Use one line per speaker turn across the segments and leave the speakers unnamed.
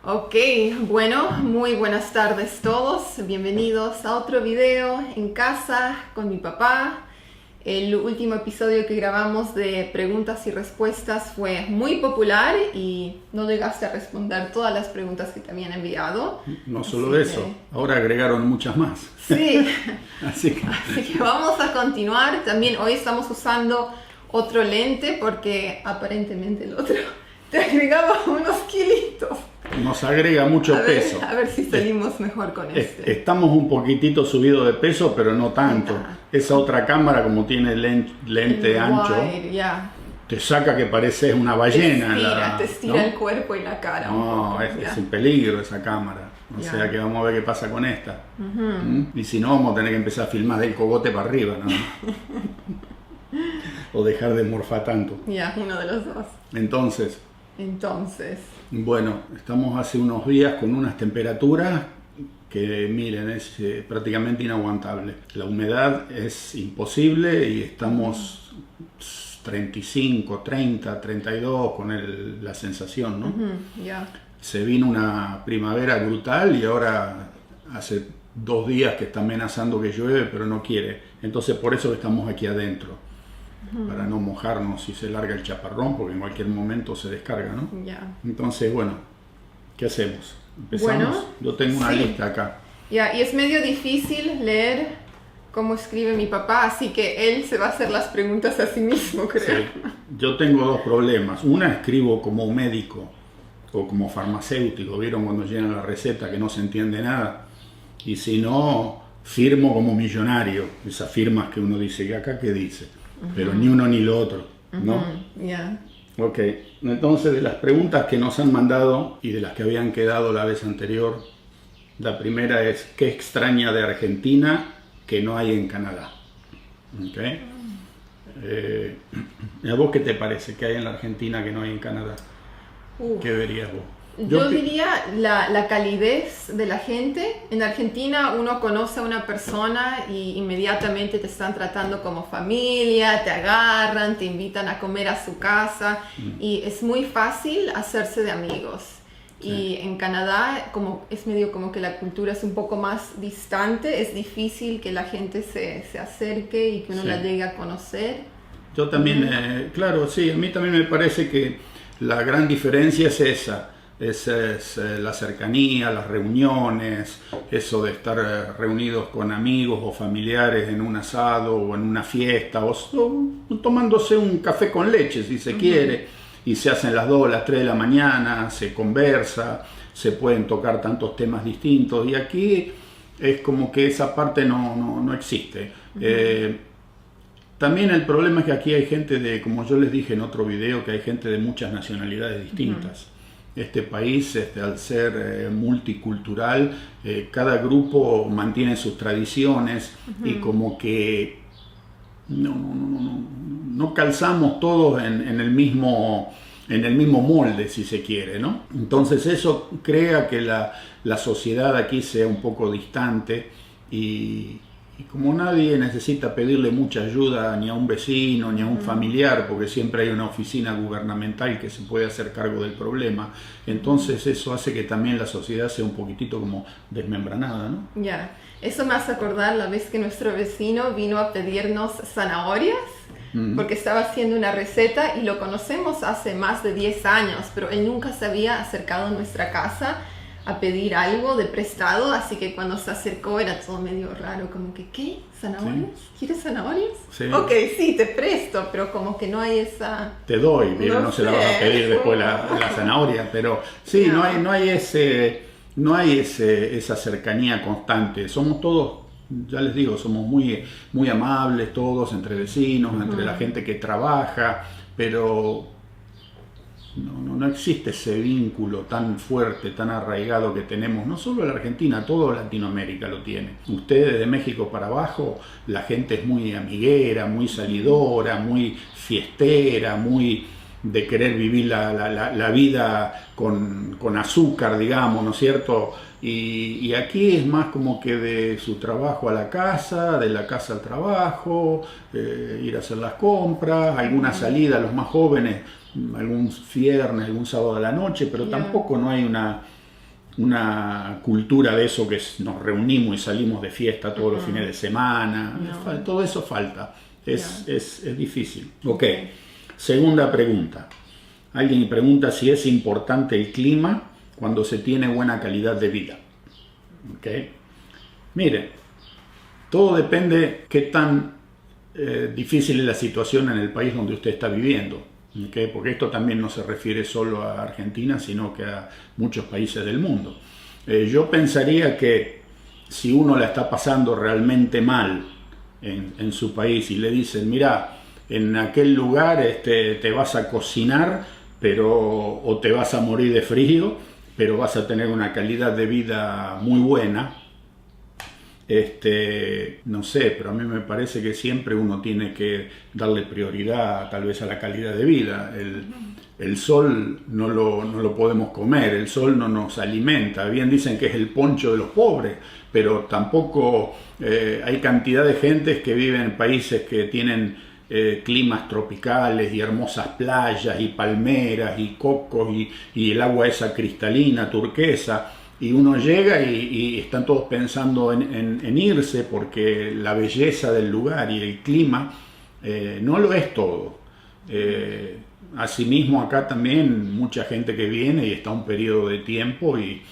Ok, bueno, muy buenas tardes todos. Bienvenidos a otro video en casa con mi papá. El último episodio que grabamos de preguntas y respuestas fue muy popular y no llegaste a responder todas las preguntas que te habían enviado.
No solo eso, ahora agregaron muchas más.
Sí,
Así que
vamos a continuar. También hoy estamos usando otro lente porque aparentemente el otro te agregaba unos kilitos.
nos agrega mucho peso.
A ver si salimos mejor con este.
Estamos un poquitito subidos de peso, pero no tanto. Esa otra cámara, como tiene lente ancho,
Yeah.
te saca que pareces una ballena.
Te estira el cuerpo y la cara.
No, es un peligro esa cámara. O sea que vamos a ver qué pasa con esta. Y si no, vamos a tener que empezar a filmar del cogote para arriba, ¿no? O dejar de morfar tanto.
Uno de los dos.
Entonces,
bueno,
estamos hace unos días con unas temperaturas que, miren, es prácticamente inaguantable. La humedad es imposible y estamos 35, 30, 32 con la sensación, ¿no? Se vino una primavera brutal y ahora hace 2 días que está amenazando que llueve, pero no quiere. Entonces por eso estamos aquí adentro. Para no mojarnos si se larga el chaparrón, porque en cualquier momento se descarga, ¿no? Entonces, bueno, ¿qué hacemos? ¿Empezamos?
Bueno,
yo tengo una lista acá.
Y es medio difícil leer cómo escribe mi papá, así que él se va a hacer las preguntas a sí mismo, creo.
Sí. Yo tengo 2 problemas. Una, escribo como médico o como farmacéutico. ¿Vieron cuando llegan la receta que no se entiende nada? Y si no, firmo como millonario. Esas firmas que uno dice, ¿y acá qué dice? Pero ni uno ni lo otro, ¿no? Ok, entonces de las preguntas que nos han mandado y de las que habían quedado la vez anterior, la primera es, ¿qué extraña de Argentina que no hay en Canadá? Okay. ¿A vos qué te parece que hay en la Argentina que no hay en Canadá? ¿Qué verías vos?
Yo diría la calidez de la gente. En Argentina uno conoce a una persona y inmediatamente te están tratando como familia, te agarran, te invitan a comer a su casa y es muy fácil hacerse de amigos. Sí. Y en Canadá es medio como que la cultura es un poco más distante, es difícil que la gente se acerque y que uno la llegue a conocer.
Yo también, claro, sí, a mí también me parece que la gran diferencia es esa. Esa es la cercanía, las reuniones, eso de estar reunidos con amigos o familiares en un asado o en una fiesta o tomándose un café con leche si se quiere, y se hacen las 2, las 3 de la mañana, se conversa, se pueden tocar tantos temas distintos y aquí es como que esa parte no existe. También el problema es que aquí hay gente como yo les dije en otro video, que hay gente de muchas nacionalidades distintas. Este país, al ser multicultural, cada grupo mantiene sus tradiciones y como que no calzamos todos en el mismo molde, si se quiere, ¿no? Entonces eso crea que la sociedad aquí sea un poco distante y como nadie necesita pedirle mucha ayuda ni a un vecino ni a un familiar, porque siempre hay una oficina gubernamental que se puede hacer cargo del problema, entonces eso hace que también la sociedad sea un poquitito como desmembranada, ¿no?
Eso me hace acordar la vez que nuestro vecino vino a pedirnos zanahorias, porque estaba haciendo una receta y lo conocemos hace más de 10 años, pero él nunca se había acercado a nuestra casa a pedir algo de prestado, así que cuando se acercó era todo medio raro, como que, ¿qué? ¿Zanahorias? Sí. ¿Quieres zanahorias?
Sí.
Ok, sí, te presto, pero como que no hay esa...
Te doy, no se la vas a pedir después la zanahoria, pero sí, no hay esa cercanía constante, somos todos, ya les digo, somos muy, muy amables todos, entre vecinos, entre la gente que trabaja, pero... No existe ese vínculo tan fuerte, tan arraigado que tenemos, no solo en la Argentina, toda Latinoamérica lo tiene. Ustedes de México para abajo, la gente es muy amiguera, muy salidora, muy fiestera, muy de querer vivir la vida con azúcar, digamos, ¿no es cierto? Y aquí es más como que de su trabajo a la casa, de la casa al trabajo, ir a hacer las compras, alguna salida, los más jóvenes, algún viernes, algún sábado a la noche, pero tampoco no hay una cultura de eso que nos reunimos y salimos de fiesta todos los fines de semana. No. Todo eso falta. Es difícil. Ok. Segunda pregunta. Alguien pregunta si es importante el clima cuando se tiene buena calidad de vida. Ok. Mire, todo depende qué tan difícil es la situación en el país donde usted está viviendo. ¿Okay? Porque esto también no se refiere solo a Argentina, sino que a muchos países del mundo. Yo pensaría que si uno la está pasando realmente mal en su país y le dicen, mira, en aquel lugar te vas a cocinar o te vas a morir de frío, pero vas a tener una calidad de vida muy buena, no sé, pero a mí me parece que siempre uno tiene que darle prioridad tal vez a la calidad de vida. El sol no lo podemos comer, el sol no nos alimenta. Bien dicen que es el poncho de los pobres, pero tampoco hay cantidad de gentes que viven en países que tienen climas tropicales y hermosas playas y palmeras y cocos y el agua esa cristalina, turquesa. Y uno llega y están todos pensando en irse porque la belleza del lugar y el clima no lo es todo. Asimismo acá también mucha gente que viene y está un periodo de tiempo y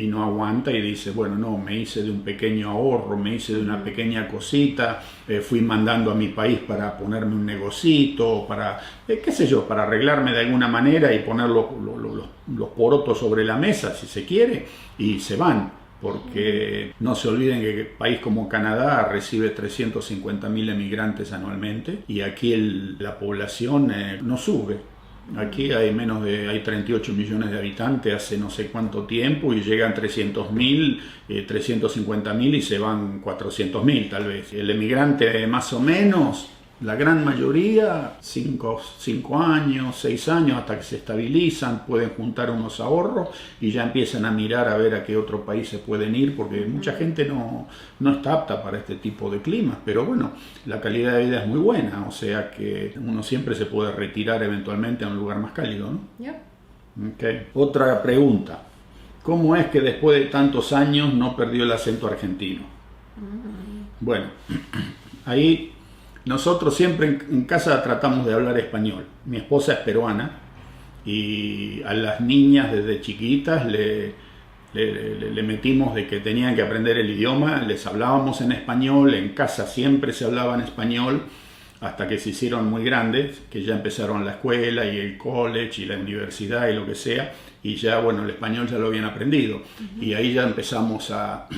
no aguanta y dice, bueno, no, me hice de un pequeño ahorro, me hice de una pequeña cosita, fui mandando a mi país para ponerme un negocito, para, qué sé yo, para arreglarme de alguna manera y poner los porotos sobre la mesa, si se quiere, y se van, porque no se olviden que un país como Canadá recibe 350.000 emigrantes anualmente y aquí la población no sube. Aquí hay 38 millones de habitantes hace no sé cuánto tiempo y llegan 300.000, 350.000 y se van 400.000 tal vez. El emigrante más o menos, la gran mayoría, 5 años, 6 años hasta que se estabilizan, pueden juntar unos ahorros y ya empiezan a mirar a ver a qué otro país se pueden ir porque mucha gente no está apta para este tipo de climas, pero bueno, la calidad de vida es muy buena, o sea que uno siempre se puede retirar eventualmente a un lugar más cálido, ¿no?
Yep.
Okay. Otra pregunta, ¿cómo es que después de tantos años no perdió el acento argentino? Bueno, ahí nosotros siempre en casa tratamos de hablar español. Mi esposa es peruana y a las niñas desde chiquitas le metimos de que tenían que aprender el idioma, les hablábamos en español, en casa siempre se hablaba en español, hasta que se hicieron muy grandes, que ya empezaron la escuela y el college y la universidad y lo que sea, y ya, bueno, el español ya lo habían aprendido. Y ahí ya empezamos a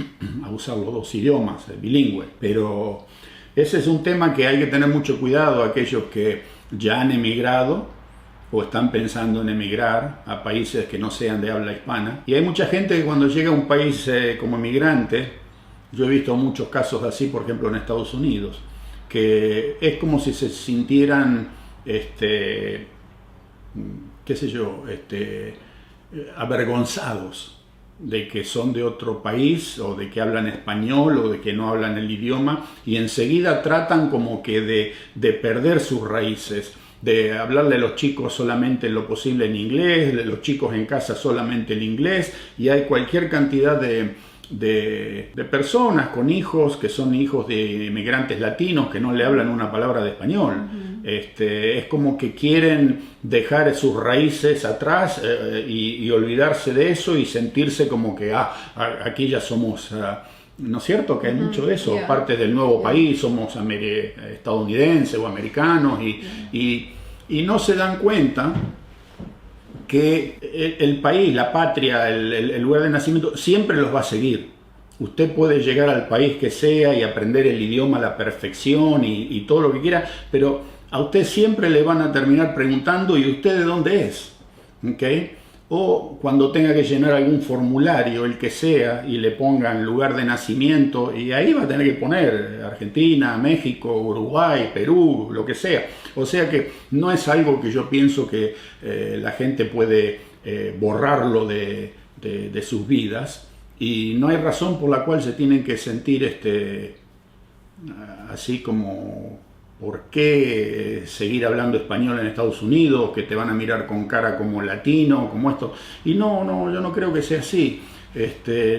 usar los dos idiomas, bilingüe. Pero ese es un tema que hay que tener mucho cuidado, aquellos que ya han emigrado o están pensando en emigrar a países que no sean de habla hispana. Y hay mucha gente que cuando llega a un país como emigrante, yo he visto muchos casos así, por ejemplo en Estados Unidos, que es como si se sintieran, qué sé yo, avergonzados de que son de otro país o de que hablan español o de que no hablan el idioma y enseguida tratan como que de perder sus raíces, de hablarle a los chicos solamente lo posible en inglés, los chicos en casa solamente en inglés, y hay cualquier cantidad de personas con hijos que son hijos de inmigrantes latinos que no le hablan una palabra de español. Es como que quieren dejar sus raíces atrás y olvidarse de eso y sentirse como que aquí ya somos, ¿no es cierto? Que hay mucho de eso, parte del nuevo país, somos estadounidenses o americanos y no se dan cuenta que el país, la patria, el lugar de nacimiento siempre los va a seguir. Usted puede llegar al país que sea y aprender el idioma a la perfección y todo lo que quiera, pero a usted siempre le van a terminar preguntando ¿y usted de dónde es? ¿Okay? O cuando tenga que llenar algún formulario, el que sea, y le pongan lugar de nacimiento, y ahí va a tener que poner Argentina, México, Uruguay, Perú, lo que sea. O sea que no es algo que yo pienso que la gente puede borrarlo de sus vidas, y no hay razón por la cual se tienen que sentir así como ¿por qué seguir hablando español en Estados Unidos? Que te van a mirar con cara como latino, como esto. Y no, yo no creo que sea así.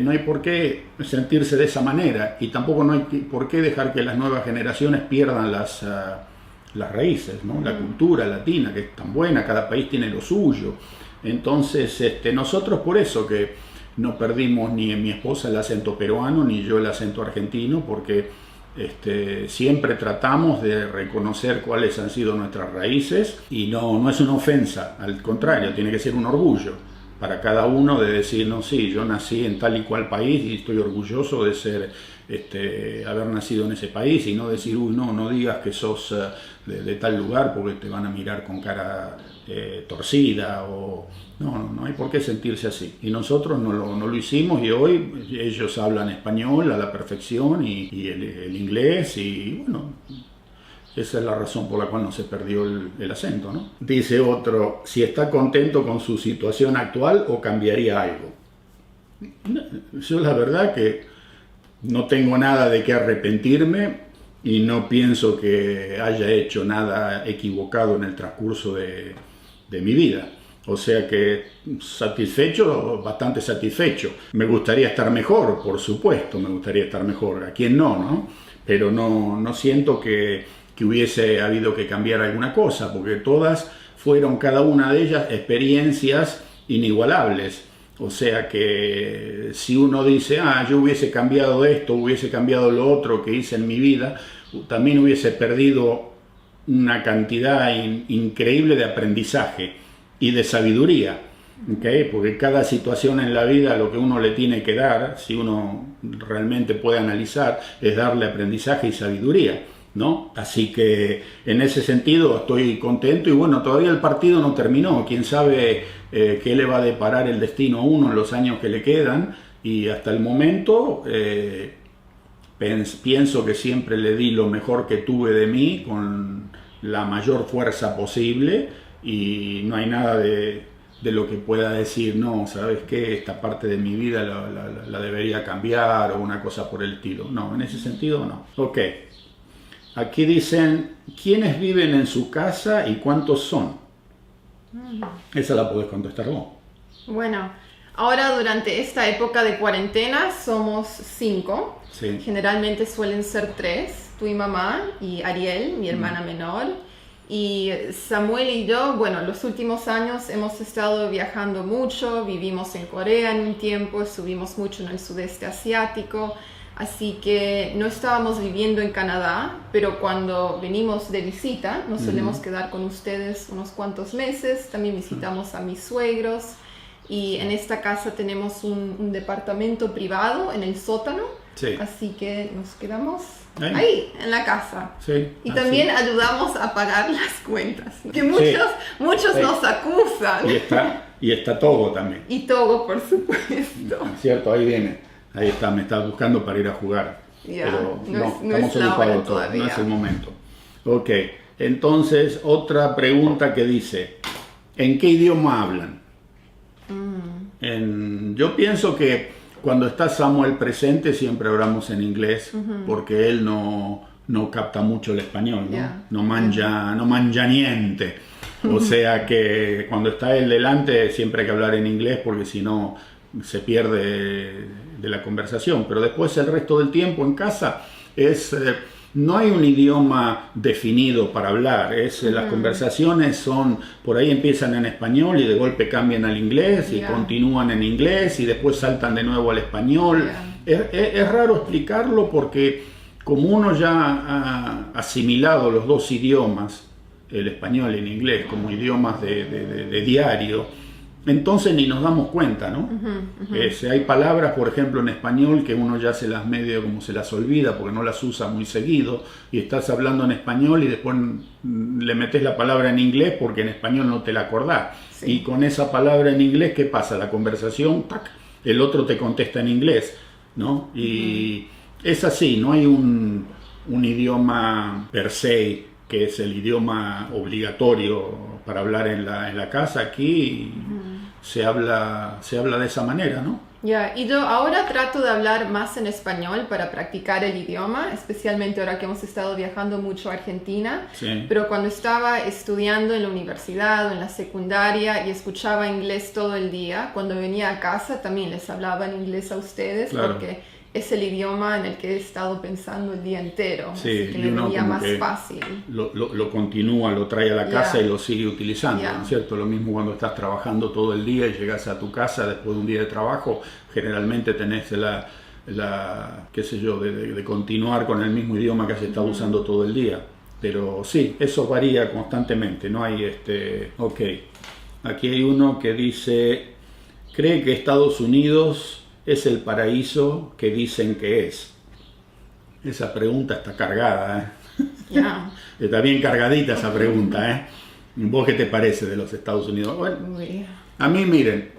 no hay por qué sentirse de esa manera, y tampoco no hay por qué dejar que las nuevas generaciones pierdan las raíces, ¿no? La cultura latina, que es tan buena, cada país tiene lo suyo. Entonces, nosotros por eso que no perdimos ni en mi esposa el acento peruano, ni yo el acento argentino, porque siempre tratamos de reconocer cuáles han sido nuestras raíces, y no es una ofensa, al contrario, tiene que ser un orgullo para cada uno de decir, no, sí, yo nací en tal y cual país y estoy orgulloso de ser, haber nacido en ese país, y no decir, uy, no digas que sos de tal lugar porque te van a mirar con cara torcida, o no hay por qué sentirse así. Y nosotros no lo hicimos, y hoy ellos hablan español a la perfección, y el inglés, y bueno, esa es la razón por la cual no se perdió el acento, ¿no? Dice otro, si está contento con su situación actual o cambiaría algo. Yo la verdad que no tengo nada de qué arrepentirme, y no pienso que haya hecho nada equivocado en el transcurso de mi vida. O sea que satisfecho, bastante satisfecho. Me gustaría estar mejor, por supuesto, me gustaría estar mejor. ¿A quién no? Pero no siento que hubiese habido que cambiar alguna cosa, porque todas fueron, cada una de ellas, experiencias inigualables. O sea que si uno dice, yo hubiese cambiado esto, hubiese cambiado lo otro que hice en mi vida, también hubiese perdido una cantidad increíble de aprendizaje y de sabiduría, ¿okay? Porque cada situación en la vida, lo que uno le tiene que dar, si uno realmente puede analizar, es darle aprendizaje y sabiduría, ¿no? Así que en ese sentido estoy contento, y bueno, todavía el partido no terminó, quién sabe qué le va a deparar el destino a uno en los años que le quedan, y hasta el momento pienso que siempre le di lo mejor que tuve de mí con la mayor fuerza posible, y no hay nada de lo que pueda decir, no, ¿sabes qué? Esta parte de mi vida la debería cambiar, o una cosa por el estilo. No, en ese sentido no. Ok. Aquí dicen, ¿quiénes viven en su casa y cuántos son? Esa la podés contestar vos.
Bueno, ahora durante esta época de cuarentena somos 5.
Sí.
Generalmente suelen ser 3, tú y mamá, y Ariel, mi hermana menor. Y Samuel y yo, bueno, los últimos años hemos estado viajando mucho, vivimos en Corea en un tiempo, estuvimos mucho en el sudeste asiático, así que no estábamos viviendo en Canadá, pero cuando venimos de visita nos solemos quedar con ustedes unos cuantos meses, también visitamos a mis suegros, y en esta casa tenemos un departamento privado en el sótano,
sí.
Así que nos quedamos ahí, en la casa.
Sí,
y también ayudamos a pagar las cuentas, que muchos
sí.
Nos acusan.
Y está Togo también.
Y Togo, por supuesto.
Cierto, ahí viene. Ahí está, me está buscando para ir a jugar. Pero no estamos ocupados todos, no es el momento. Ok, entonces otra pregunta que dice, ¿en qué idioma hablan? Yo pienso que cuando está Samuel presente siempre hablamos en inglés, porque él no capta mucho el español, ¿no? No mangia niente. O sea que cuando está él delante siempre hay que hablar en inglés, porque si no se pierde de la conversación. Pero después el resto del tiempo en casa no hay un idioma definido para hablar. Las conversaciones son, por ahí empiezan en español y de golpe cambian al inglés y continúan en inglés y después saltan de nuevo al español. Es raro explicarlo, porque como uno ya ha asimilado los dos idiomas, el español y el inglés, como idiomas de diario, entonces ni nos damos cuenta, ¿no? Hay palabras, por ejemplo, en español que uno ya se las medio como se las olvida porque no las usa muy seguido, y estás hablando en español y después le metes la palabra en inglés porque en español no te la acordás. Sí. Y con esa palabra en inglés, ¿qué pasa? La conversación, ¡tac!, el otro te contesta en inglés, ¿no? Y es así, no hay un idioma per se que es el idioma obligatorio para hablar en la casa. Aquí se habla de esa manera, ¿no?
Ya, y yo ahora trato de hablar más en español para practicar el idioma, especialmente ahora que hemos estado viajando mucho a Argentina.
Sí.
Pero cuando estaba estudiando en la universidad o en la secundaria y escuchaba inglés todo el día, cuando venía a casa también les hablaba en inglés a ustedes,
Claro.
Porque es el idioma en el que he estado pensando el día entero,
Sí,
así que
y
me
uno
venía
como
más
que
fácil.
lo continúa, lo trae a la casa y lo sigue utilizando,
Ya.
¿no es cierto? Lo mismo cuando estás trabajando todo el día y llegas a tu casa después de un día de trabajo, generalmente tenés qué sé yo, de continuar con el mismo idioma que has estado usando todo el día. Pero sí, eso varía constantemente, no hay Ok, aquí hay uno que dice, ¿cree que Estados Unidos es el paraíso que dicen que es? Esa pregunta está cargada, ¿eh?
Ya.
Está bien cargadita esa pregunta, ¿eh? ¿Vos qué te parece de los Estados Unidos? Bueno,
Uy.
a mí, miren,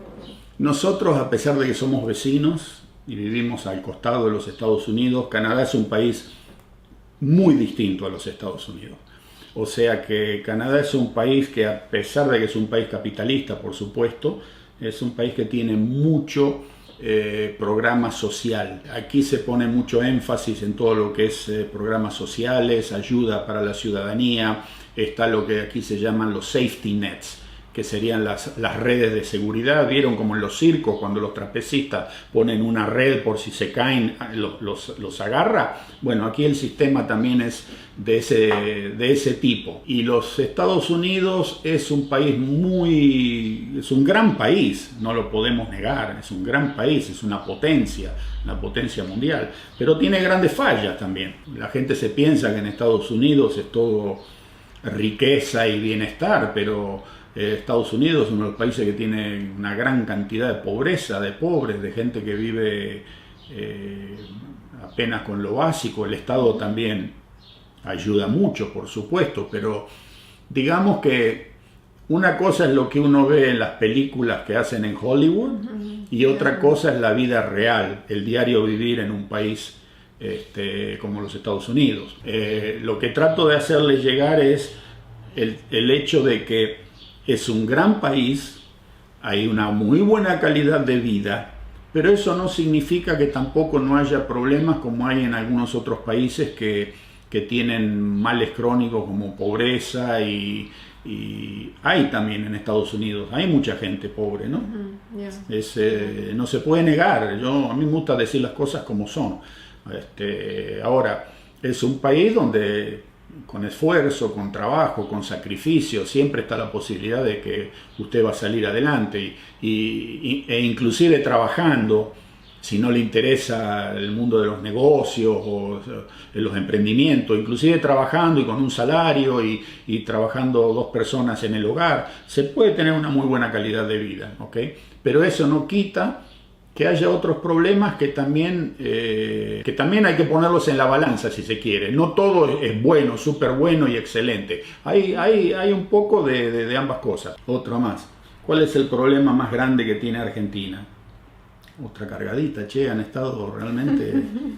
nosotros, a pesar de que somos vecinos y vivimos al costado de los Estados Unidos, Canadá es un país muy distinto a los Estados Unidos. O sea que Canadá es un país que, a pesar de que es un país capitalista, por supuesto, es un país que tiene mucho programa social. Aquí se pone mucho énfasis en todo lo que es programas sociales, ayuda para la ciudadanía, está lo que aquí se llaman los safety nets, que serían las redes de seguridad. ¿Vieron como en los circos cuando los trapecistas ponen una red por si se caen, los agarra? Bueno, aquí el sistema también es de ese tipo. Y los Estados Unidos es un país es un gran país, no lo podemos negar, es un gran país, es una potencia mundial, pero tiene grandes fallas también. La gente se piensa que en Estados Unidos es todo riqueza y bienestar, pero Estados Unidos es uno de los países que tiene una gran cantidad de pobreza, de pobres, de gente que vive apenas con lo básico. El Estado también ayuda mucho, por supuesto, pero digamos que una cosa es lo que uno ve en las películas que hacen en Hollywood y otra cosa es la vida real, el diario vivir en un país como los Estados Unidos. Lo que trato de hacerles llegar es el hecho de que es un gran país, hay una muy buena calidad de vida, pero eso no significa que tampoco no haya problemas como hay en algunos otros países que tienen males crónicos como pobreza y hay también en Estados Unidos, hay mucha gente pobre, ¿no?
Yeah.
No se puede negar, a mí me gusta decir las cosas como son. Ahora, es un país donde con esfuerzo, con trabajo, con sacrificio, siempre está la posibilidad de que usted va a salir adelante e inclusive trabajando, si no le interesa el mundo de los negocios o los emprendimientos, inclusive trabajando y con un salario y trabajando 2 personas en el hogar, se puede tener una muy buena calidad de vida, ¿ok? Pero eso no quita que haya otros problemas que también hay que ponerlos en la balanza, si se quiere. No todo es bueno, súper bueno y excelente. Hay un poco de ambas cosas. Otro más. ¿Cuál es el problema más grande que tiene Argentina? Otra cargadita, che, han estado realmente,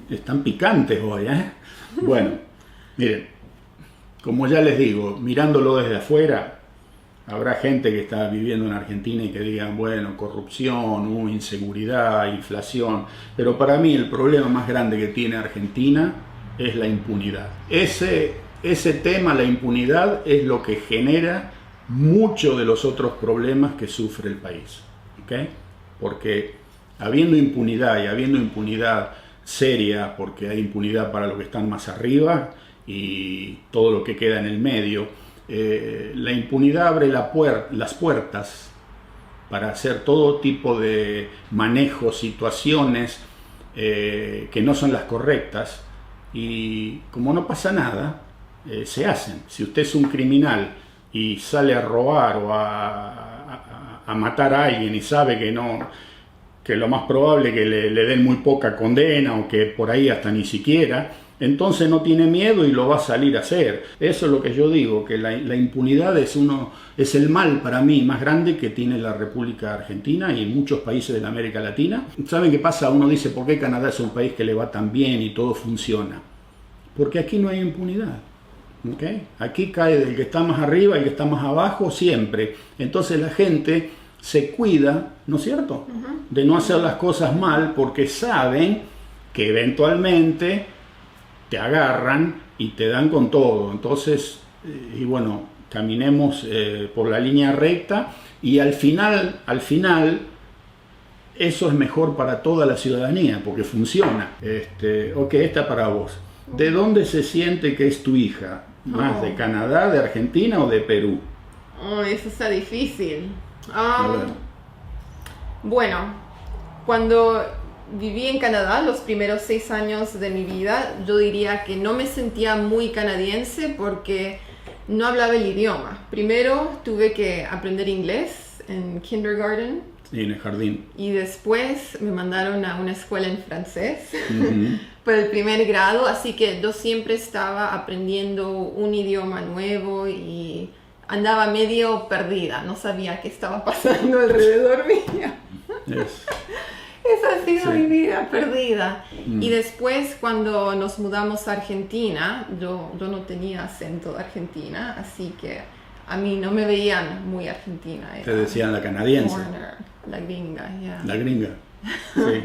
están picantes hoy, ¿eh? Bueno, miren, como ya les digo, mirándolo desde afuera, habrá gente que está viviendo en Argentina y que digan, bueno, corrupción, inseguridad, inflación, pero para mí el problema más grande que tiene Argentina es la impunidad. Ese tema, la impunidad, es lo que genera muchos de los otros problemas que sufre el país, ¿ok? Porque habiendo impunidad y habiendo impunidad seria, porque hay impunidad para los que están más arriba y todo lo que queda en el medio, la impunidad abre las puertas para hacer todo tipo de manejos, situaciones que no son las correctas, y como no pasa nada, se hacen. Si usted es un criminal y sale a robar o a matar a alguien y sabe que lo más probable es que le den muy poca condena o que por ahí hasta ni siquiera, entonces no tiene miedo y lo va a salir a hacer. Eso es lo que yo digo, que la impunidad es el mal para mí más grande que tiene la República Argentina y muchos países de la América Latina. ¿Saben qué pasa? Uno dice, ¿por qué Canadá es un país que le va tan bien y todo funciona? Porque aquí no hay impunidad. ¿Okay? Aquí cae del que está más arriba y el que está más abajo siempre. Entonces la gente se cuida, ¿no es cierto?, de no hacer las cosas mal porque saben que eventualmente te agarran y te dan con todo. Entonces, y bueno, caminemos por la línea recta y al final, eso es mejor para toda la ciudadanía porque funciona. Ok, esta para vos. ¿De dónde se siente que es tu hija? ¿Más de Canadá, de Argentina o de Perú?
Oh, eso está difícil.
A ver.
Bueno, cuando viví en Canadá los primeros 6 años de mi vida, yo diría que no me sentía muy canadiense porque no hablaba el idioma. Primero tuve que aprender inglés en kindergarten.
Y en el jardín.
Y después me mandaron a una escuela en francés para el primer grado, así que yo siempre estaba aprendiendo un idioma nuevo y andaba medio perdida, no sabía qué estaba pasando alrededor mío. Esa ha sido mi vida, perdida. Y después cuando nos mudamos a Argentina, yo no tenía acento de Argentina, así que a mí no me veían muy argentina.
Te decían la canadiense.
Foreigner, la gringa, yeah.
La gringa, sí.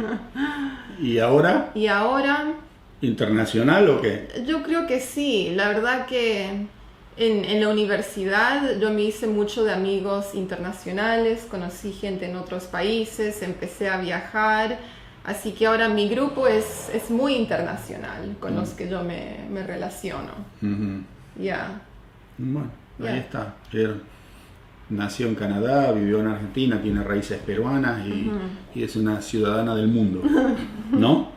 ¿Y ahora?
Y ahora...
¿Internacional o qué?
Yo creo que sí, la verdad que en la universidad yo me hice mucho de amigos internacionales, conocí gente en otros países, empecé a viajar, así que ahora mi grupo es muy internacional con los que yo me relaciono. Ya.
Bueno, ahí está. Nació en Canadá, vivió en Argentina, tiene raíces peruanas y es una ciudadana del mundo, ¿no?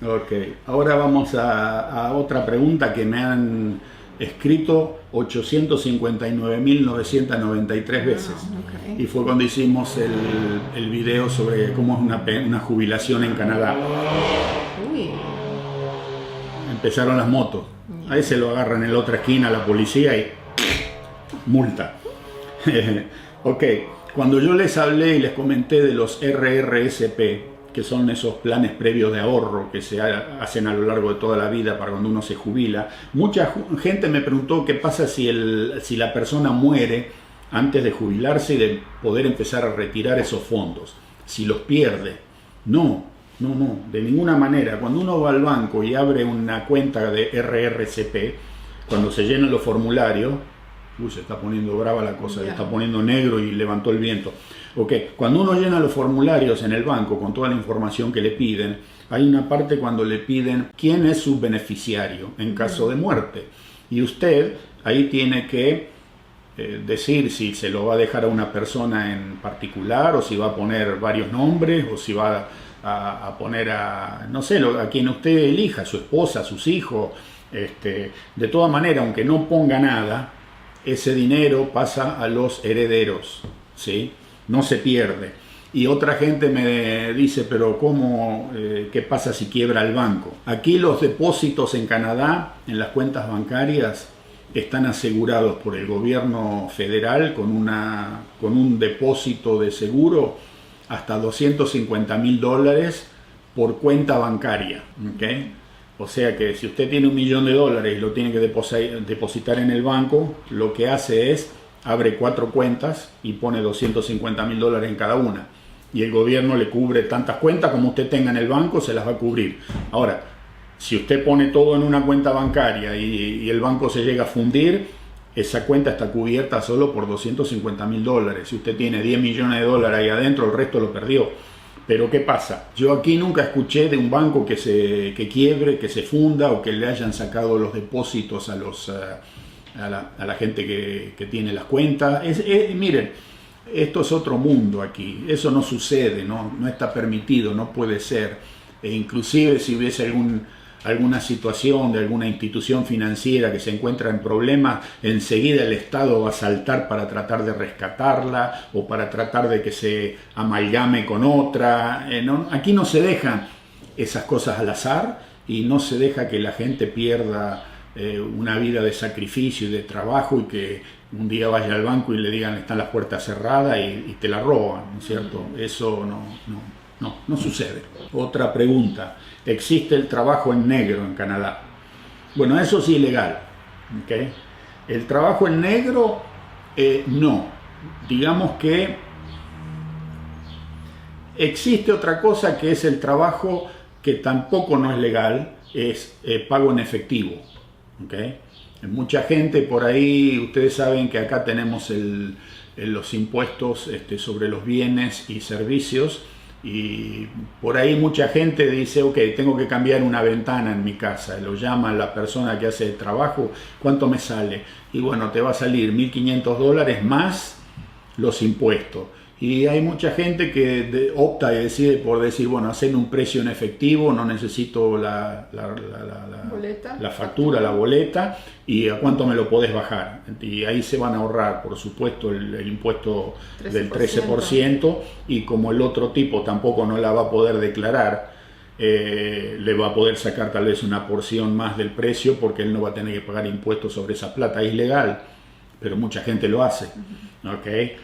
Ok, ahora vamos a otra pregunta que me han escrito 859.993 veces.
Okay.
Y fue cuando hicimos el video sobre cómo es una jubilación en Canadá.
Uy.
Empezaron las motos. Ahí se lo agarran en la otra esquina la policía y multa. Ok, cuando yo les hablé y les comenté de los RRSP, que son esos planes previos de ahorro que se hacen a lo largo de toda la vida para cuando uno se jubila, mucha gente me preguntó qué pasa si la persona muere antes de jubilarse y de poder empezar a retirar esos fondos, si los pierde. No, de ninguna manera. Cuando uno va al banco y abre una cuenta de RRSP, cuando se llenan los formularios, se está poniendo brava la cosa, se está poniendo negro y levantó el viento. Cuando uno llena los formularios en el banco con toda la información que le piden, hay una parte cuando le piden quién es su beneficiario en caso de muerte. Y usted ahí tiene que decir si se lo va a dejar a una persona en particular o si va a poner varios nombres o si va a poner a quien usted elija, a su esposa, a sus hijos. De toda manera, aunque no ponga nada, ese dinero pasa a los herederos, ¿sí? No se pierde. Y otra gente me dice, pero ¿cómo? ¿Qué pasa si quiebra el banco? Aquí los depósitos en Canadá, en las cuentas bancarias, están asegurados por el gobierno federal con un depósito de seguro hasta $250,000 por cuenta bancaria, ¿okay? O sea que si usted tiene $1 millón y lo tiene que depositar en el banco, lo que hace es abre 4 cuentas y pone $250,000 en cada una. Y el gobierno le cubre tantas cuentas como usted tenga en el banco, se las va a cubrir. Ahora, si usted pone todo en una cuenta bancaria y el banco se llega a fundir, esa cuenta está cubierta solo por $250,000. Si usted tiene $10 millones ahí adentro, el resto lo perdió. Pero ¿qué pasa? Yo aquí nunca escuché de un banco que quiebre, que se funda o que le hayan sacado los depósitos a la gente que tiene las cuentas. Miren, esto es otro mundo aquí. Eso no sucede, no está permitido, no puede ser. E inclusive si hubiese alguna situación de alguna institución financiera que se encuentra en problemas, enseguida el Estado va a saltar para tratar de rescatarla o para tratar de que se amalgame con otra. Aquí no se dejan esas cosas al azar y no se deja que la gente pierda una vida de sacrificio y de trabajo y que un día vaya al banco y le digan están las puertas cerradas y te la roban, ¿no es cierto? Eso no sucede. Otra pregunta. ¿Existe el trabajo en negro en Canadá? Bueno, eso es ilegal. ¿Okay? El trabajo en negro, no. Digamos que Existe otra cosa que es el trabajo que tampoco no es legal, es pago en efectivo. ¿Okay? Mucha gente por ahí, ustedes saben que acá tenemos los impuestos sobre los bienes y servicios, y por ahí mucha gente dice, ok, tengo que cambiar una ventana en mi casa, lo llama la persona que hace el trabajo, ¿cuánto me sale? Y bueno, te va a salir $1.500 más los impuestos. Y hay mucha gente que opta y decide por decir, bueno, hacer un precio en efectivo, no necesito la factura, la boleta, y a cuánto me lo podés bajar. Y ahí se van a ahorrar, por supuesto, el impuesto 13%. Del 13%, y como el otro tipo tampoco no la va a poder declarar, le va a poder sacar tal vez una porción más del precio, porque él no va a tener que pagar impuestos sobre esa plata. Es ilegal, pero mucha gente lo hace. ¿Okay?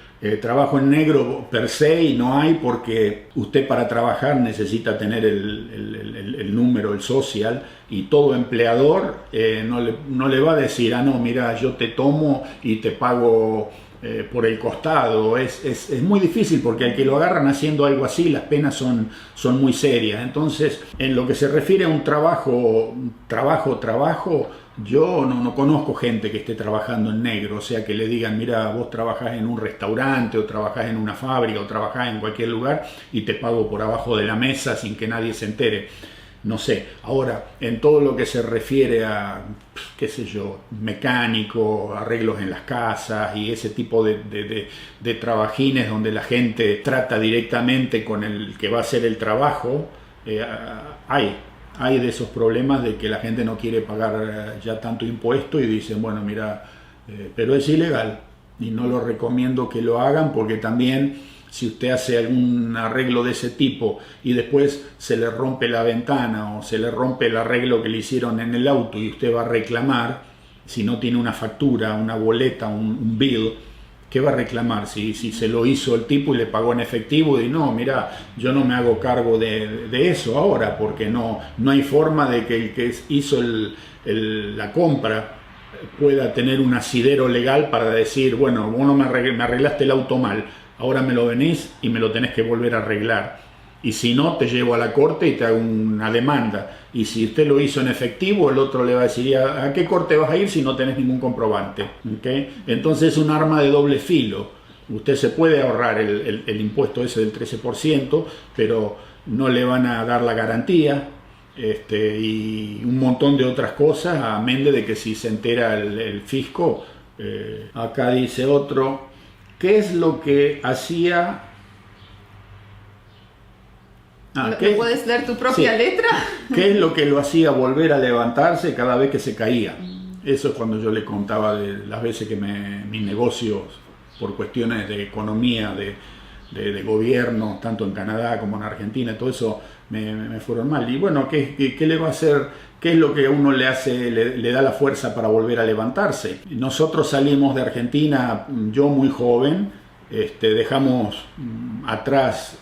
Trabajo en negro per se y no hay, porque usted para trabajar necesita tener el número, el social, y todo empleador no le va a decir, no, mira, yo te tomo y te pago por el costado. Es muy difícil, porque al que lo agarran haciendo algo así, las penas son muy serias. Entonces, en lo que se refiere a un trabajo, yo no conozco gente que esté trabajando en negro, o sea, que le digan, mira, vos trabajás en un restaurante, o trabajás en una fábrica, o trabajás en cualquier lugar y te pago por abajo de la mesa sin que nadie se entere. No sé. Ahora, en todo lo que se refiere a, qué sé yo, mecánico, arreglos en las casas y ese tipo de trabajines donde la gente trata directamente con el que va a hacer el trabajo, hay de esos problemas de que la gente no quiere pagar ya tanto impuesto y dicen, bueno, mira, pero es ilegal y no lo recomiendo que lo hagan, porque también si usted hace algún arreglo de ese tipo y después se le rompe la ventana o se le rompe el arreglo que le hicieron en el auto y usted va a reclamar, si no tiene una factura, una boleta, un bill, ¿qué va a reclamar? Si se lo hizo el tipo y le pagó en efectivo, y no, mira, yo no me hago cargo de eso ahora, porque no hay forma de que el que hizo la compra pueda tener un asidero legal para decir, bueno, vos no me arreglaste el auto mal, ahora me lo venís y me lo tenés que volver a arreglar. Y si no, te llevo a la corte y te hago una demanda. Y si usted lo hizo en efectivo, el otro le va a decir, ¿a qué corte vas a ir si no tenés ningún comprobante? ¿Okay? Entonces es un arma de doble filo. Usted se puede ahorrar el impuesto ese del 13%, pero no le van a dar la garantía, y un montón de otras cosas, a menos de que si se entera el fisco. Acá dice otro, ¿qué es lo que hacía?
¿Puedes leer tu propia letra?
¿Qué es lo que lo hacía volver a levantarse cada vez que se caía? Eso es cuando yo le contaba de las veces que mis negocios, por cuestiones de economía, de gobierno, tanto en Canadá como en Argentina, todo eso me fueron mal. Y bueno, ¿qué le va a hacer? ¿Qué es lo que a uno le hace, le da la fuerza para volver a levantarse? Nosotros salimos de Argentina, yo muy joven, dejamos atrás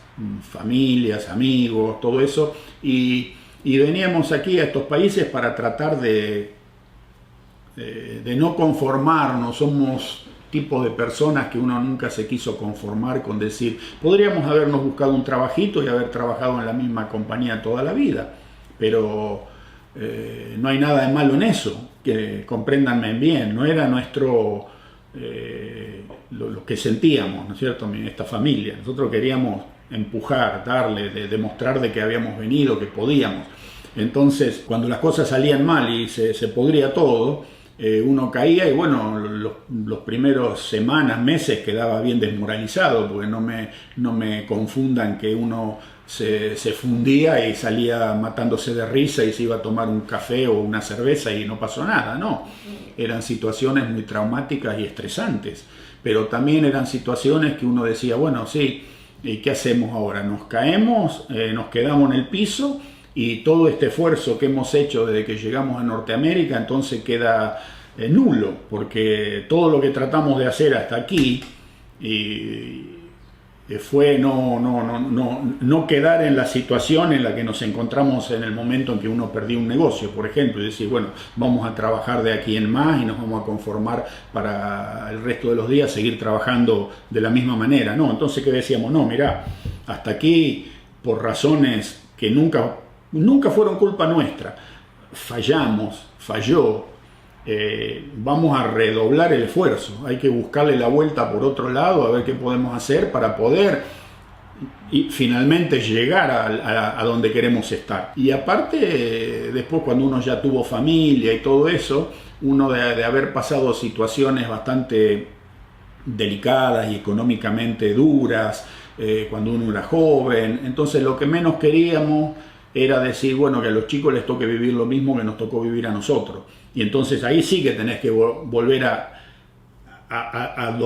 familias, amigos, todo eso, y veníamos aquí a estos países para tratar de no conformarnos. Somos tipo de personas que uno nunca se quiso conformar con decir, podríamos habernos buscado un trabajito y haber trabajado en la misma compañía toda la vida, pero no hay nada de malo en eso, que compréndanme bien, no era nuestro lo que sentíamos, ¿no es cierto?, en esta familia. Nosotros queríamos empujar, darle, demostrar de que habíamos venido, que podíamos. Entonces, cuando las cosas salían mal y se podría todo, uno caía y bueno, los primeros semanas, meses quedaba bien desmoralizado, porque no me confundan que uno se fundía y salía matándose de risa y se iba a tomar un café o una cerveza y no pasó nada, no. Eran situaciones muy traumáticas y estresantes, pero también eran situaciones que uno decía, bueno, sí, ¿y qué hacemos ahora? ¿Nos caemos? ¿Nos quedamos en el piso? Y todo este esfuerzo que hemos hecho desde que llegamos a Norteamérica entonces queda nulo, porque todo lo que tratamos de hacer hasta aquí fue no quedar en la situación en la que nos encontramos en el momento en que uno perdió un negocio, por ejemplo, y decir, bueno, vamos a trabajar de aquí en más y nos vamos a conformar para el resto de los días seguir trabajando de la misma manera. No, entonces, ¿qué decíamos? No, mirá, hasta aquí, por razones que nunca fueron culpa nuestra, falló, vamos a redoblar el esfuerzo, hay que buscarle la vuelta por otro lado, a ver qué podemos hacer para poder y finalmente llegar a donde queremos estar. Y aparte, después cuando uno ya tuvo familia y todo eso, uno de haber pasado situaciones bastante delicadas y económicamente duras, cuando uno era joven, entonces lo que menos queríamos era decir, bueno, que a los chicos les toque vivir lo mismo que nos tocó vivir a nosotros. Y entonces ahí sí que tenés que volver a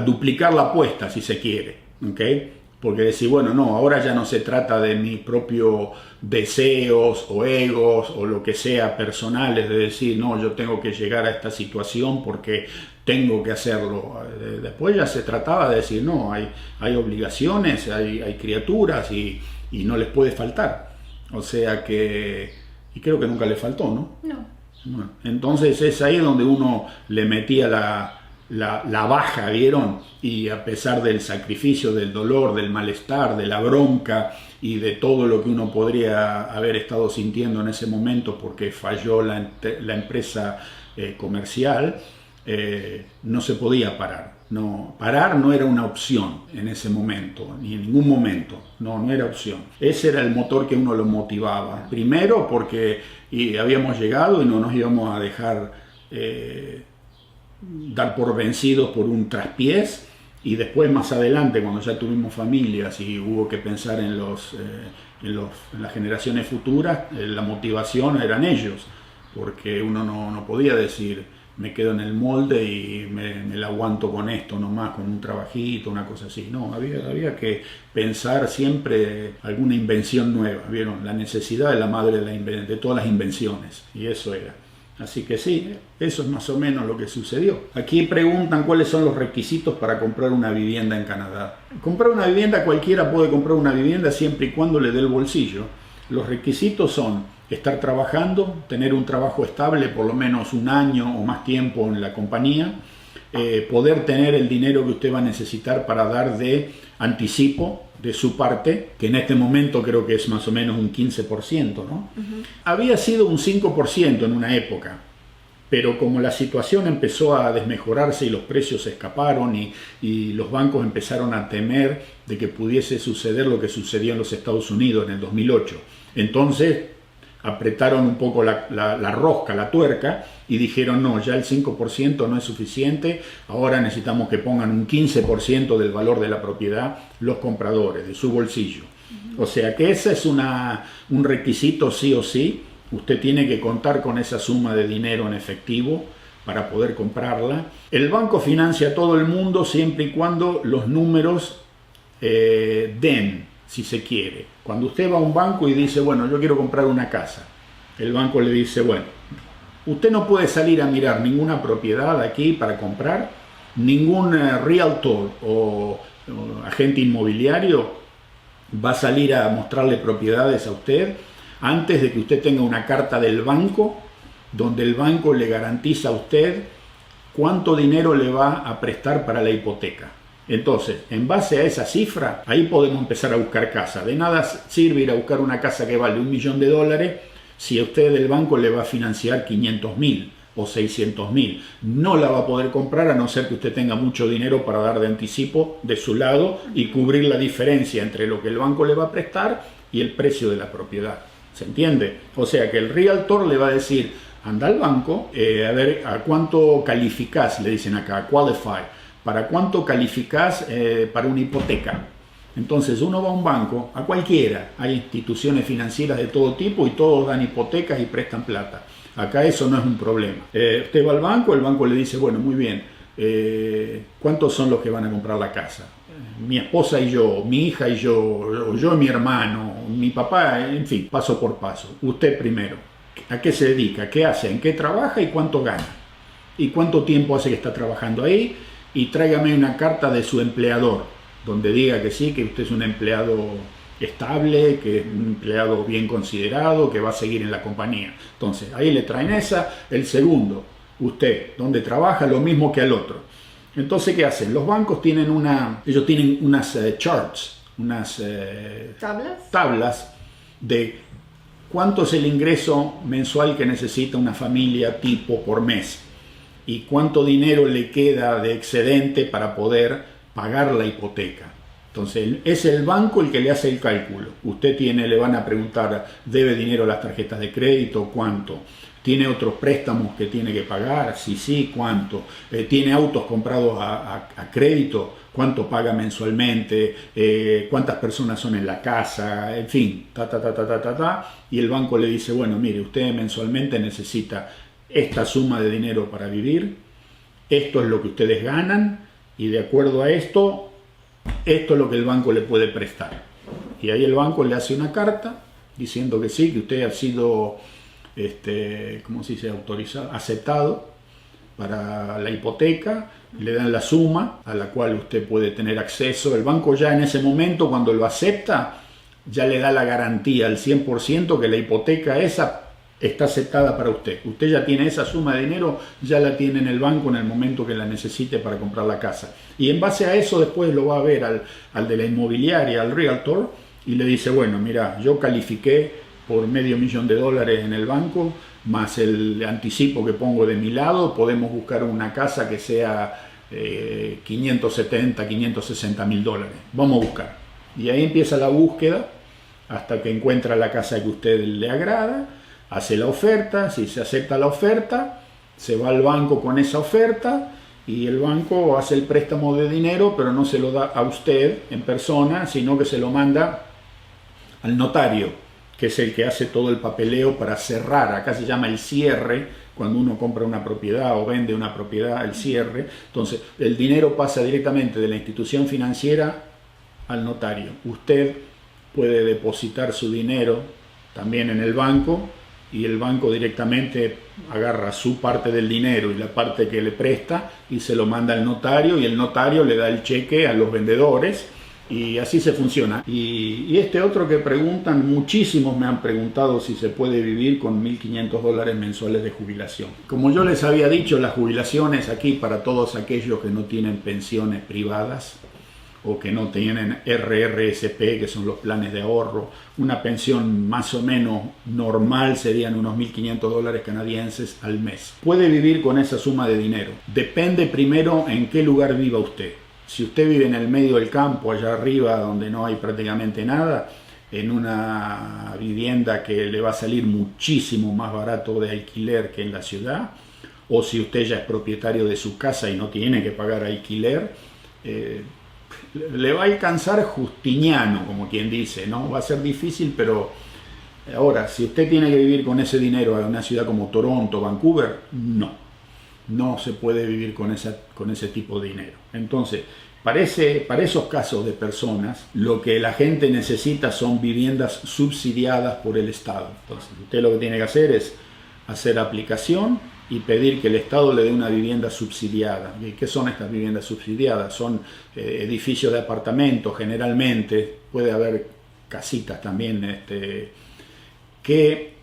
duplicar la apuesta, si se quiere, ¿ok? Porque decir, bueno, no, ahora ya no se trata de mis propios deseos o egos o lo que sea personales, de decir, no, yo tengo que llegar a esta situación porque tengo que hacerlo. Después ya se trataba de decir, no, hay obligaciones, hay criaturas y no les puede faltar. O sea que, y creo que nunca le faltó, ¿no?
No.
Bueno, entonces es ahí donde uno le metía la baja, ¿vieron? Y a pesar del sacrificio, del dolor, del malestar, de la bronca y de todo lo que uno podría haber estado sintiendo en ese momento porque falló la empresa comercial, no se podía parar. No, parar no era una opción en ese momento, ni en ningún momento, no era opción. Ese era el motor que uno lo motivaba. Primero porque habíamos llegado y no nos íbamos a dejar dar por vencidos por un traspiés, y después más adelante cuando ya tuvimos familias y hubo que pensar en las generaciones futuras, la motivación eran ellos, porque uno no podía decir me quedo en el molde y me la aguanto con esto nomás, con un trabajito, una cosa así. No, había que pensar siempre alguna invención nueva, ¿vieron? La necesidad es la madre de todas las invenciones, y eso era. Así que sí, eso es más o menos lo que sucedió. Aquí preguntan cuáles son los requisitos para comprar una vivienda en Canadá. Comprar una vivienda, cualquiera puede comprar una vivienda siempre y cuando le dé el bolsillo. Los requisitos son estar trabajando, tener un trabajo estable por lo menos un año o más tiempo en la compañía, poder tener el dinero que usted va a necesitar para dar de anticipo de su parte, que en este momento creo que es más o menos un 15%, ¿no? Uh-huh. Había sido un 5% en una época, pero como la situación empezó a desmejorarse y los precios se escaparon y los bancos empezaron a temer de que pudiese suceder lo que sucedió en los Estados Unidos en el 2008, entonces apretaron un poco la rosca, la tuerca, y dijeron no, ya el 5% no es suficiente, ahora necesitamos que pongan un 15% del valor de la propiedad los compradores, de su bolsillo. Uh-huh. O sea que ese es un requisito sí o sí, usted tiene que contar con esa suma de dinero en efectivo para poder comprarla. El banco financia a todo el mundo siempre y cuando los números den, si se quiere. Cuando usted va a un banco y dice, bueno, yo quiero comprar una casa, el banco le dice, bueno, usted no puede salir a mirar ninguna propiedad aquí para comprar, ningún realtor o agente inmobiliario va a salir a mostrarle propiedades a usted antes de que usted tenga una carta del banco donde el banco le garantiza a usted cuánto dinero le va a prestar para la hipoteca. Entonces, en base a esa cifra, ahí podemos empezar a buscar casa. De nada sirve ir a buscar una casa que vale $1 millón si a usted el banco le va a financiar 500.000 o 600.000. No la va a poder comprar a no ser que usted tenga mucho dinero para dar de anticipo de su lado y cubrir la diferencia entre lo que el banco le va a prestar y el precio de la propiedad. ¿Se entiende? O sea que el realtor le va a decir, anda al banco, a ver a cuánto calificás, le dicen acá, qualify. ¿Para cuánto calificás para una hipoteca? Entonces uno va a un banco, a cualquiera, hay instituciones financieras de todo tipo y todos dan hipotecas y prestan plata. Acá eso no es un problema. Usted va al banco, el banco le dice, bueno, muy bien, ¿cuántos son los que van a comprar la casa? Mi esposa y yo, mi hija y yo y mi hermano, mi papá, en fin, paso por paso. Usted primero, ¿a qué se dedica? ¿Qué hace? ¿En qué trabaja y cuánto gana? ¿Y cuánto tiempo hace que está trabajando ahí? Y tráigame una carta de su empleador, donde diga que sí, que usted es un empleado estable, que es un empleado bien considerado, que va a seguir en la compañía. Entonces, ahí le traen esa. El segundo, usted, donde trabaja, lo mismo que al otro. Entonces, ¿qué hacen? Los bancos tienen unas charts,
tablas
de cuánto es el ingreso mensual que necesita una familia tipo por mes y cuánto dinero le queda de excedente para poder pagar la hipoteca. Entonces es el banco el que le hace el cálculo. Usted le van a preguntar, ¿debe dinero a las tarjetas de crédito? ¿Cuánto? ¿Tiene otros préstamos que tiene que pagar? Sí, ¿cuánto? ¿Tiene autos comprados a crédito? ¿Cuánto paga mensualmente? ¿Cuántas personas son en la casa? En fin, y el banco le dice, bueno, mire, usted mensualmente necesita esta suma de dinero para vivir, esto es lo que ustedes ganan, y de acuerdo a esto es lo que el banco le puede prestar. Y ahí el banco le hace una carta diciendo que sí, que usted ha sido, ¿cómo se dice?, autorizado, aceptado para la hipoteca, le dan la suma a la cual usted puede tener acceso. El banco ya en ese momento, cuando lo acepta, ya le da la garantía al 100% que la hipoteca esa está aceptada para usted. Usted ya tiene esa suma de dinero, ya la tiene en el banco en el momento que la necesite para comprar la casa. Y en base a eso después lo va a ver al de la inmobiliaria, al realtor, y le dice, bueno, mira, yo califiqué por $500,000 en el banco, más el anticipo que pongo de mi lado, podemos buscar una casa que sea $570,000, $560,000. Vamos a buscar. Y ahí empieza la búsqueda hasta que encuentra la casa que a usted le agrada, hace la oferta, si se acepta la oferta, se va al banco con esa oferta y el banco hace el préstamo de dinero, pero no se lo da a usted en persona, sino que se lo manda al notario, que es el que hace todo el papeleo para cerrar. Acá se llama el cierre, cuando uno compra una propiedad o vende una propiedad, el cierre. Entonces, el dinero pasa directamente de la institución financiera al notario. Usted puede depositar su dinero también en el banco, y el banco directamente agarra su parte del dinero y la parte que le presta y se lo manda al notario, y el notario le da el cheque a los vendedores, y así se funciona. Y este otro que preguntan, muchísimos me han preguntado si se puede vivir con $1.500 mensuales de jubilación. Como yo les había dicho, las jubilaciones aquí para todos aquellos que no tienen pensiones privadas o que no tienen RRSP, que son los planes de ahorro, una pensión más o menos normal serían unos $1.500 canadienses al mes. Puede vivir con esa suma de dinero. Depende primero en qué lugar viva usted. Si usted vive en el medio del campo, allá arriba, donde no hay prácticamente nada, en una vivienda que le va a salir muchísimo más barato de alquiler que en la ciudad, o si usted ya es propietario de su casa y no tiene que pagar alquiler, le va a alcanzar justiniano, como quien dice, ¿no? Va a ser difícil, pero ahora, si usted tiene que vivir con ese dinero en una ciudad como Toronto, Vancouver, no se puede vivir con ese tipo de dinero. Entonces, para esos casos de personas, lo que la gente necesita son viviendas subsidiadas por el Estado. Entonces, usted lo que tiene que hacer es hacer aplicación y pedir que el Estado le dé una vivienda subsidiada. ¿Y qué son estas viviendas subsidiadas? Son edificios de apartamentos, generalmente, puede haber casitas también, que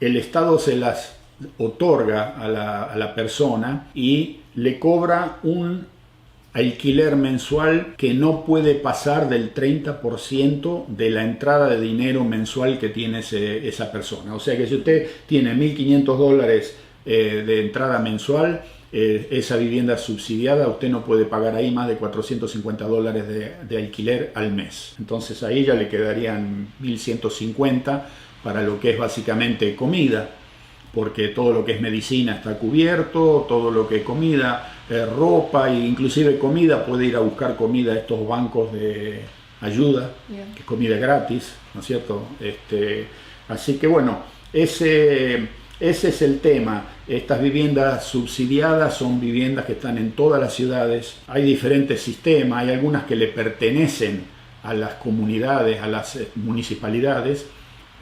el Estado se las otorga a la persona y le cobra un alquiler mensual que no puede pasar del 30% de la entrada de dinero mensual que tiene esa persona. O sea que si usted tiene $1.500 de entrada mensual, esa vivienda subsidiada, usted no puede pagar ahí más de $450 de alquiler al mes. Entonces ahí ya le quedarían $1.150 para lo que es básicamente comida, porque todo lo que es medicina está cubierto, todo lo que es comida, ropa e inclusive comida, puede ir a buscar comida a estos bancos de ayuda, que es comida gratis, ¿no es cierto? Así que bueno, ese es el tema. Estas viviendas subsidiadas son viviendas que están en todas las ciudades. Hay diferentes sistemas, hay algunas que le pertenecen a las comunidades, a las municipalidades.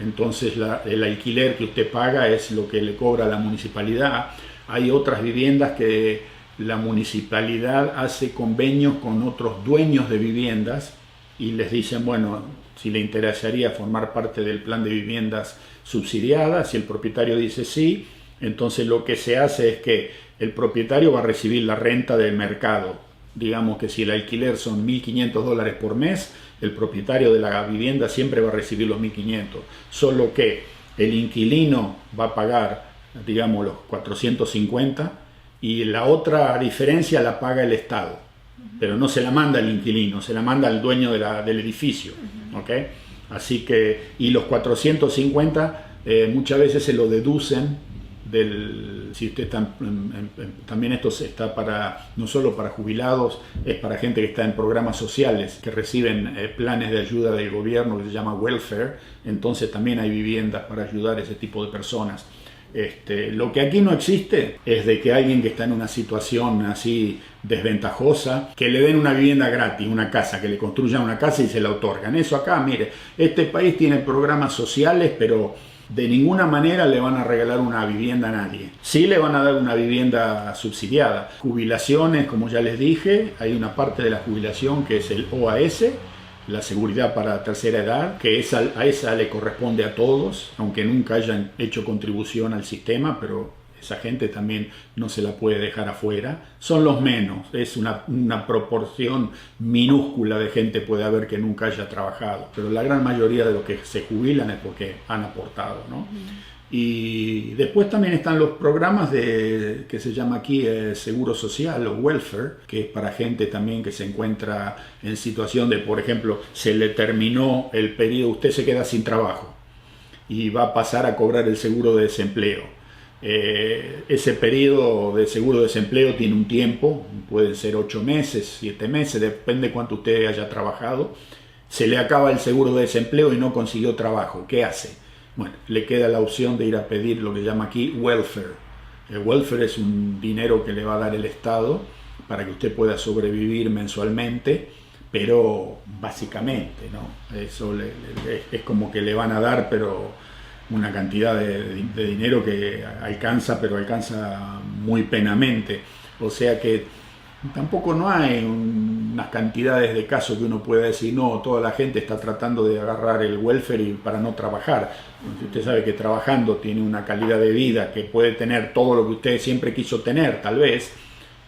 Entonces el alquiler que usted paga es lo que le cobra la municipalidad. Hay otras viviendas que la municipalidad hace convenios con otros dueños de viviendas y les dicen, bueno, si le interesaría formar parte del plan de viviendas subsidiadas. Si el propietario dice sí, entonces lo que se hace es que el propietario va a recibir la renta del mercado. Digamos que si el alquiler son $1.500 por mes, el propietario de la vivienda siempre va a recibir los 1.500, solo que el inquilino va a pagar, digamos, los 450 y la otra diferencia la paga el Estado, pero no se la manda el inquilino, se la manda al dueño del edificio, ¿ok? Así que, y los 450 muchas veces se lo deducen si usted está también esto está para no solo para jubilados, es para gente que está en programas sociales que reciben planes de ayuda del gobierno que se llama welfare, entonces también hay viviendas para ayudar a ese tipo de personas. Lo que aquí no existe es de que alguien que está en una situación así desventajosa, que le den una vivienda gratis, una casa, que le construyan una casa y se la otorgan. Eso acá, mire, este país tiene programas sociales, pero de ninguna manera le van a regalar una vivienda a nadie. Sí le van a dar una vivienda subsidiada. Jubilaciones, como ya les dije, hay una parte de la jubilación que es el OAS, la seguridad para tercera edad, que a esa le corresponde a todos, aunque nunca hayan hecho contribución al sistema, pero esa gente también no se la puede dejar afuera. Son los menos, es una proporción minúscula de gente puede haber que nunca haya trabajado, pero la gran mayoría de los que se jubilan es porque han aportado, ¿no? Y después también están los programas que se llama aquí seguro social o welfare, que es para gente también que se encuentra en situación de, por ejemplo, se le terminó el periodo, usted se queda sin trabajo y va a pasar a cobrar el seguro de desempleo. Ese periodo de seguro de desempleo tiene un tiempo, pueden ser 8 meses, 7 meses, depende cuánto usted haya trabajado. Se le acaba el seguro de desempleo y no consiguió trabajo, ¿qué hace? Bueno, le queda la opción de ir a pedir lo que llama aquí welfare. El welfare es un dinero que le va a dar el Estado para que usted pueda sobrevivir mensualmente, pero básicamente, ¿no? Eso es como que le van a dar, pero una cantidad de dinero que alcanza, pero alcanza muy penamente. O sea que tampoco no hay unas cantidades de casos que uno pueda decir, no, toda la gente está tratando de agarrar el welfare para no trabajar. Usted sabe que trabajando tiene una calidad de vida que puede tener todo lo que usted siempre quiso tener, tal vez,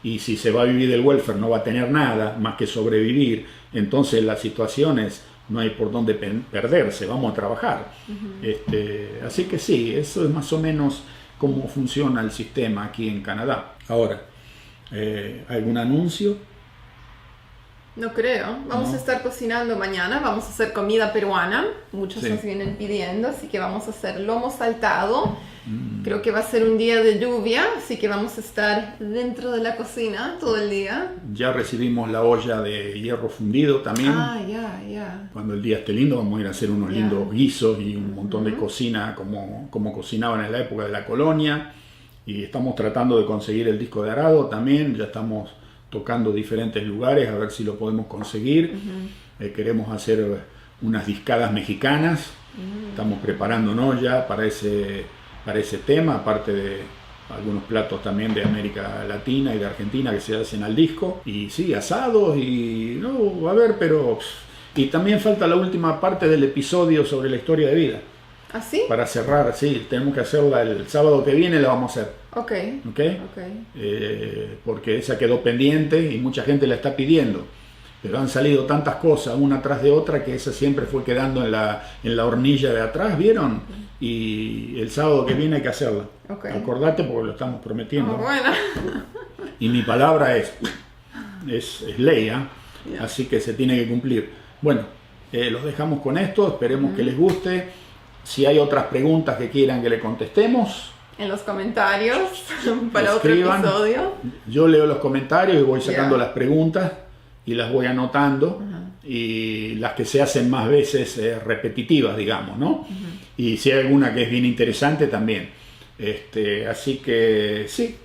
y si se va a vivir del welfare no va a tener nada más que sobrevivir. Entonces las situaciones no hay por dónde perderse, vamos a trabajar. Así que sí, eso es más o menos cómo funciona el sistema aquí en Canadá. Ahora, ¿algún anuncio?
No creo. Vamos a estar cocinando mañana, vamos a hacer comida peruana. Muchos nos vienen pidiendo, así que vamos a hacer lomo saltado. Creo que va a ser un día de lluvia, así que vamos a estar dentro de la cocina todo el día. Ya
recibimos la olla de hierro fundido también.
Ya.
Cuando el día esté lindo vamos a ir a hacer unos lindos guisos y un montón de cocina como cocinaban en la época de la colonia. Y estamos tratando de conseguir el disco de arado también, ya estamos tocando diferentes lugares a ver si lo podemos conseguir. Queremos hacer unas discadas mexicanas, estamos preparándonos ya para ese tema, aparte de algunos platos también de América Latina y de Argentina que se hacen al disco, y sí, asados y no, a ver, pero y también falta la última parte del episodio sobre la historia de vida.
¿Ah, sí?
Para cerrar, sí, tenemos que hacerla el sábado que viene, la vamos a hacer.
Ok.
Porque esa quedó pendiente y mucha gente la está pidiendo. Pero han salido tantas cosas una tras de otra que esa siempre fue quedando en la hornilla de atrás, ¿vieron? Y el sábado que viene hay que hacerla. Acordate porque lo estamos prometiendo.
Bueno.
Y mi palabra es ley, ¿eh? Así que se tiene que cumplir. Bueno, los dejamos con esto, esperemos que les guste. Si hay otras preguntas que quieran que le contestemos,
en los comentarios para escriban. Otro episodio.
Yo leo los comentarios y voy sacando las preguntas y las voy anotando, y las que se hacen más veces repetitivas, digamos, ¿no? Y si hay alguna que es bien interesante también. Así que sí,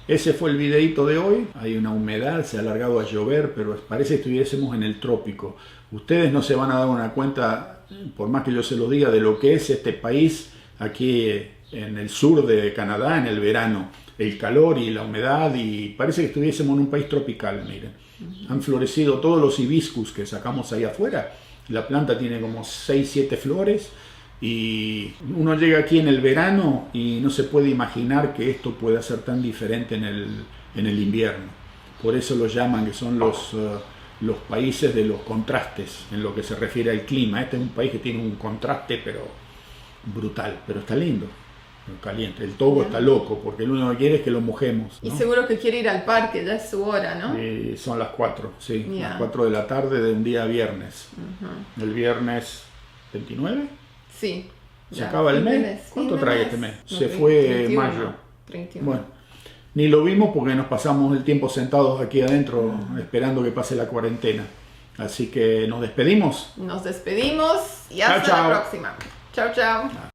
ese fue el videito de hoy. Hay una humedad, se ha alargado a llover, pero parece que estuviésemos en el trópico. Ustedes no se van a dar una cuenta, por más que yo se lo diga, de lo que es este país aquí en el sur de Canadá en el verano. El calor y la humedad, y parece que estuviésemos en un país tropical, miren. Han florecido todos los hibiscus que sacamos ahí afuera. La planta tiene como 6-7 flores, y uno llega aquí en el verano y no se puede imaginar que esto pueda ser tan diferente en el invierno. Por eso lo llaman que son los países de los contrastes en lo que se refiere al clima. Este es un país que tiene un contraste pero brutal, pero está lindo, caliente. El Togo está loco porque lo único que quiere es que lo mojemos, ¿no?
Y seguro que quiere ir al parque, ya es su hora, ¿no?
Son las 4, sí,
Yeah.
las 4 de la tarde de un día viernes. El viernes 29.
Sí.
Se acaba el mes. ¿Cuánto trae este mes?
No,
Se fue
31,
mayo.
31.
Bueno, ni lo vimos porque nos pasamos el tiempo sentados aquí adentro esperando que pase la cuarentena. Así que nos despedimos.
Nos despedimos y hasta
Chao, chao.
la próxima. Chao, chao.